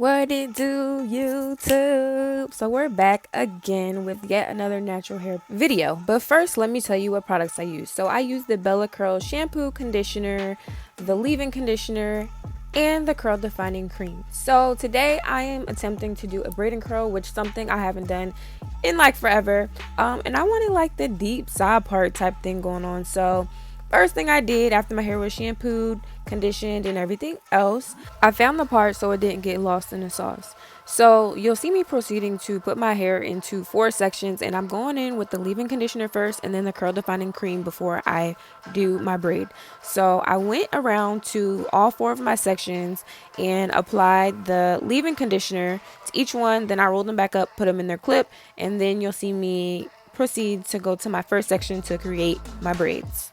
What it do, YouTube? So we're back again with yet another natural hair video. But first, let me tell you what products I use. So I use the Bella Curl shampoo, conditioner, the leave-in conditioner, and the curl defining cream. So today I am attempting to do a braid and curl, which is something I haven't done in like forever. And I wanted like the deep side part type thing going on. So first thing I did after my hair was shampooed, conditioned, and everything else, I found the part so it didn't get lost in the sauce. So you'll see me proceeding to put my hair into 4 sections, and I'm going in with the leave-in conditioner first and then the curl defining cream before I do my braid. So I went around to all 4 of my sections and applied the leave-in conditioner to each one. Then I rolled them back up, put them in their clip, and then you'll see me proceed to go to my first section to create my braids.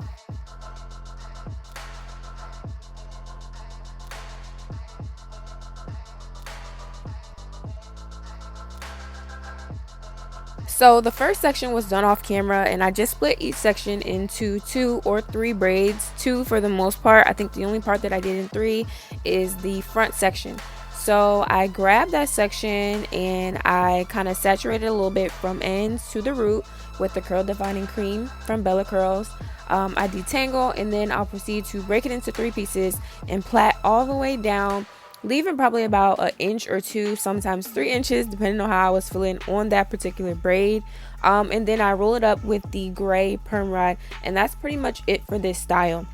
So the first section was done off camera, and I just split each section into 2 or 3 braids. 2 for the most part. I think the only part that I did in 3 is the front section. So I grabbed that section and I kind of saturated a little bit from ends to the root with the curl defining cream from Bella Curls. I detangle and then I'll proceed to break it into 3 pieces and plait all the way down, leaving probably about an inch or 2, sometimes 3 inches, depending on how I was feeling on that particular braid. And then I roll it up with the gray perm rod, and that's pretty much it for this style.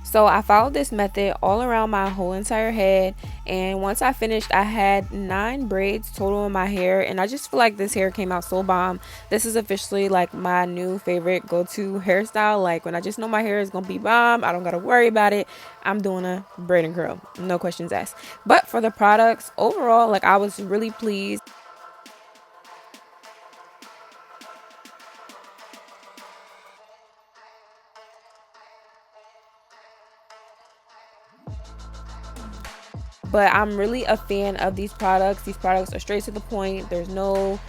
So I followed this method all around my whole entire head, and once I finished, I had 9 braids total in my hair, and I just feel like this hair came out so bomb. This is officially like my new favorite go-to hairstyle. Like when I just know my hair is gonna be bomb, I don't gotta worry about it, I'm doing a braid and curl, no questions asked. But for the products overall, like I was really pleased. But I'm really a fan of these products. These products are straight to the point. There's no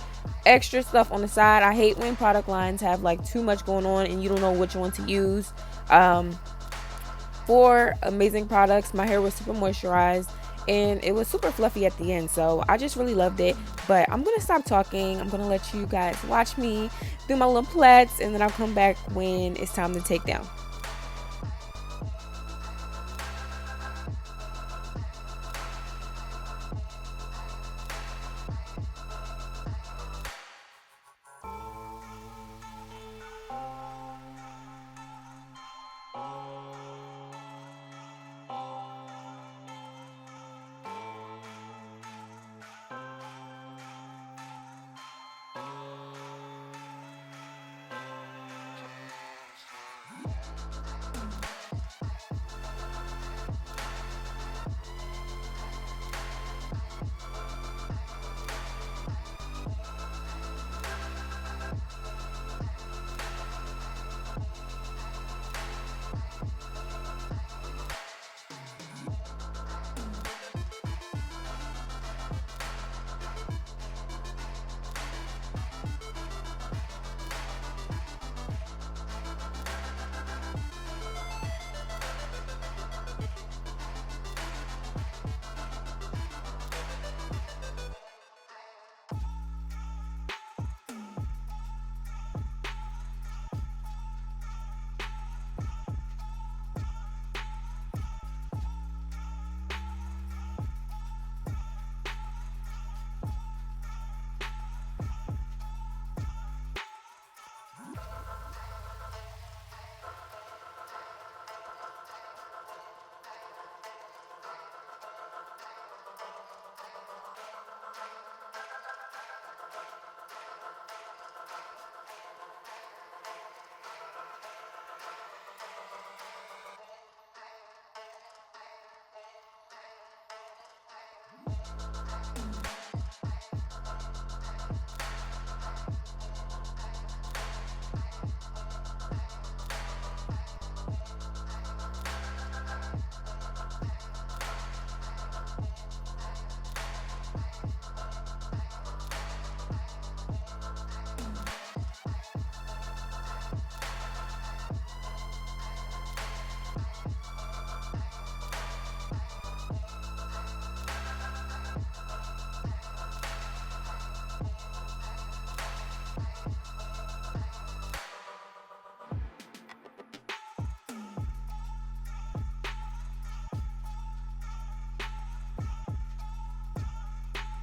extra stuff on the side. I hate when product lines have like too much going on and you don't know which one to use. um, 4 amazing products. My hair was super moisturized and it was super fluffy at the end, so I just really loved it. But I'm gonna stop talking. I'm gonna let you guys watch me do my little plaits, and then I'll come back when it's time to take down.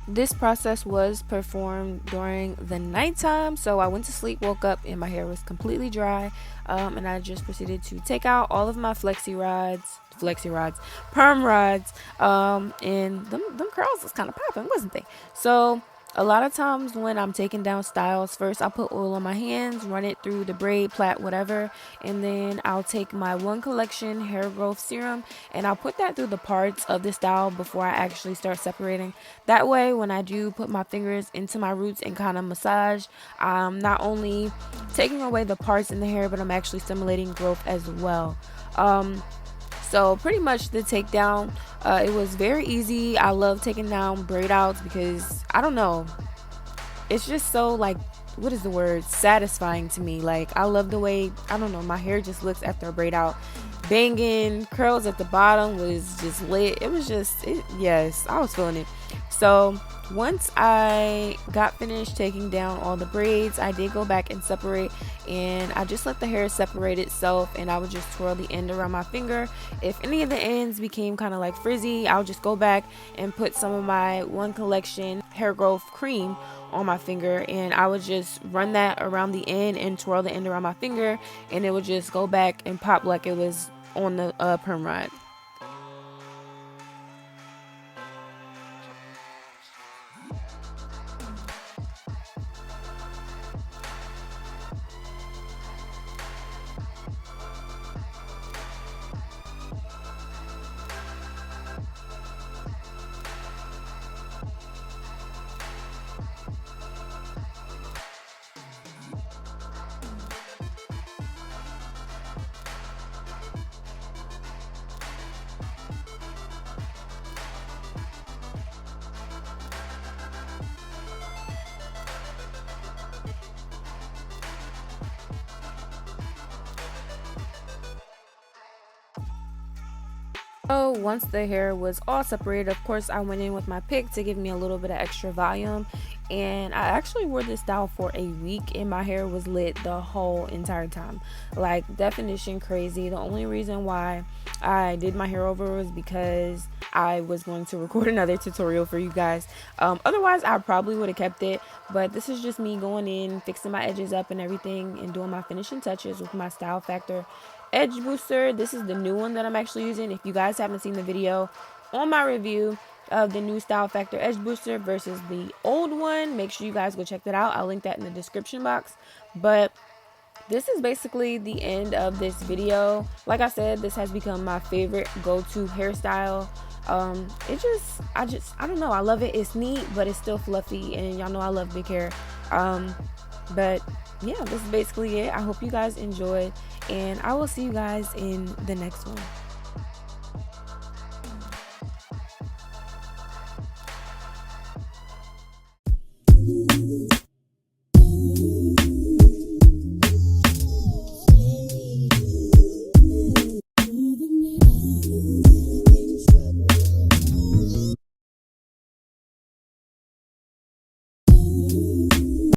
This process was performed during the nighttime, so I went to sleep, woke up, and my hair was completely dry. And I just proceeded to take out all of my perm rods, and them curls was kind of popping, wasn't they? So a lot of times when I'm taking down styles, first I'll put oil on my hands, run it through the braid, plait, whatever, and then I'll take my One Collection hair growth serum and I'll put that through the parts of the style before I actually start separating. That way, when I do put my fingers into my roots and kind of massage, I'm not only taking away the parts in the hair, but I'm actually stimulating growth as well. So pretty much the takedown, it was very easy. I love taking down braid outs because I don't know, it's just so like, what is the word, satisfying to me. Like, I love the way, I don't know, my hair just looks after a braid out. Banging curls at the bottom was just lit. It was just yes, I was feeling it. So once I got finished taking down all the braids, I did go back and separate, and I just let the hair separate itself, and I would just twirl the end around my finger. If any of the ends became kind of like frizzy, I'll just go back and put some of my One Collection hair growth cream on my finger, and I would just run that around the end and twirl the end around my finger, and it would just go back and pop like it was on the perm rod. So once the hair was all separated, of course, I went in with my pick to give me a little bit of extra volume. And I actually wore this style for a week, and my hair was lit the whole entire time. Like, definition crazy. The only reason why I did my hair over was because I was going to record another tutorial for you guys. Otherwise, I probably would have kept it. But this is just me going in, fixing my edges up and everything, and doing my finishing touches with my Style Factor edge booster. This is the new one that I'm actually using. If you guys haven't seen the video on my review of the new Style Factor edge booster versus the old one, make sure you guys go check that out. I'll link that in the description box. But this is basically the end of this video. Like I said, this has become my favorite go-to hairstyle. I don't know, I love it. It's neat, but it's still fluffy, and y'all know I love big hair. But yeah, this is basically it. I hope you guys enjoyed, and I will see you guys in the next one.